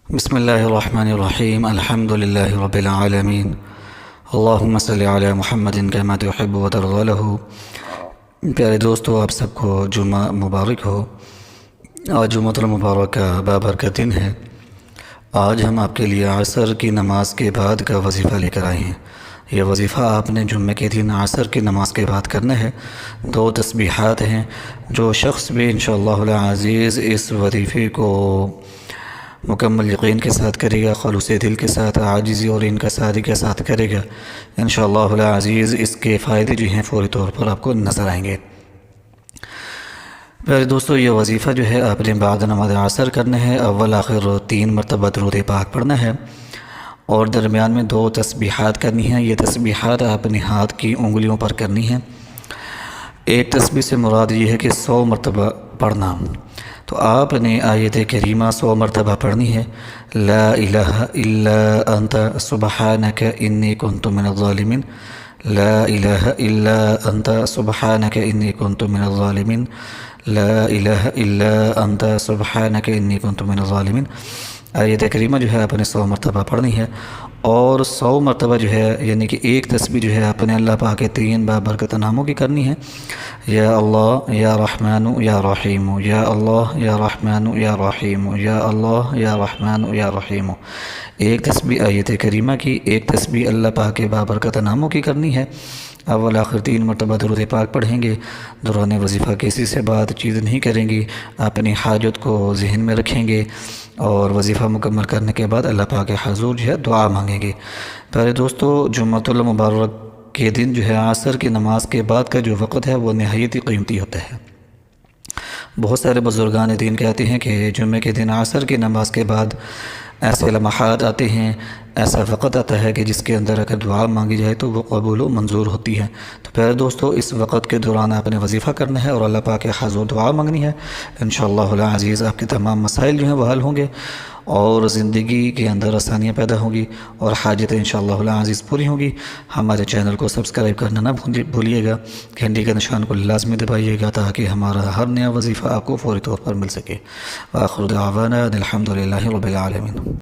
بسم اللہ الرحمن الرحیم الحمد للہ رب العالمین اللہم صلی علی محمد کما تحب وترضى له۔ پیارے دوستو، آپ سب کو جمعہ مبارک ہو۔ آج جمعہ المبارک کا بابرکت دن ہے۔ آج ہم آپ کے لیے عصر کی نماز کے بعد کا وظیفہ لے کر آئے ہیں۔ یہ وظیفہ آپ نے جمعہ کے دن عصر کی نماز کے بعد کرنا ہے۔ 2 تسبیحات ہیں۔ جو شخص بھی انشاءاللہ العزیز اس وظیفے کو مکمل یقین کے ساتھ کرے گا، خلوص دل کے ساتھ، عاجزی اور انکساری کے ساتھ کرے گا، انشاءاللہ العزیز اس کے فائدے جو ہیں فوری طور پر آپ کو نظر آئیں گے۔ پیارے دوستو، یہ وظیفہ جو ہے آپ نے بعد نماز عصر کرنا ہے۔ اول آخر 3 مرتبہ درود پاک پڑھنا ہے اور درمیان میں 2 تسبیحات کرنی ہیں۔ یہ تسبیحات اپنے ہاتھ کی انگلیوں پر کرنی ہیں۔ ایک تسبیح سے مراد یہ ہے کہ 100 مرتبہ پڑھنا۔ تو آپ نے آیت کریمہ 100 مرتبہ پڑھنی ہے۔ لا الہ الا انت سبحانک انی کنت من الظالمین، لا الہ الا انت سبحانک انی کنت من الظالمین، لا الہ الا انت سبحانک انی کنت من الظالمین۔ آیت کریمہ جو ہے آپ نے 100 مرتبہ پڑھنی ہے اور 100 مرتبہ جو ہے یعنی کہ ایک تسبیح جو ہے آپ نے اللہ پاک کے 3 بابرکت ناموں کی کرنی ہے۔ یا اللہ یا رحمن یا رحیم، یا اللہ یا رحمن یا رحیم، یا اللہ یا رحمن یا رحیم۔ ایک تسبیح آیت کریمہ کی، ایک تسبیح اللہ پاک کے بابرکت ناموں کی کرنی ہے۔ اول آخر 3 مرتبہ درود پاک پڑھیں گے۔ دوران وظیفہ کسی سے بات چیت نہیں کریں گے، اپنی حاجت کو ذہن میں رکھیں گے اور وظیفہ مکمل کرنے کے بعد اللہ پاک کے حضور جو ہے دعا مانگیں گے۔ پیارے دوستو، جمعہ المبارک کے دن جو ہے عصر کی نماز کے بعد کا جو وقت ہے وہ نہایت ہی قیمتی ہوتا ہے۔ بہت سارے بزرگان دین کہتے ہیں کہ جمعہ کے دن عصر کی نماز کے بعد ایسے لمحات آتے ہیں، ایسا وقت آتا ہے کہ جس کے اندر اگر دعا مانگی جائے تو وہ قبول و منظور ہوتی ہے۔ تو پیارے دوستو، اس وقت کے دوران آپ نے وظیفہ کرنا ہے اور اللہ پاک کے حضور دعا مانگنی ہے۔ انشاءاللہ العزیز آپ کے تمام مسائل جو ہیں وہ حل ہوں گے اور زندگی کے اندر آسانیاں پیدا ہوں گی اور حاجتیں انشاءاللہ العزیز پوری ہوں گی۔ ہمارے چینل کو سبسکرائب کرنا نہ بھولیے گا، گھنٹی کے نشان کو لازمی دبائیے گا تاکہ ہمارا ہر نیا وظیفہ آپ کو فوری طور پر مل سکے۔ وآخر دعوانا الحمد للہ رب العالمین۔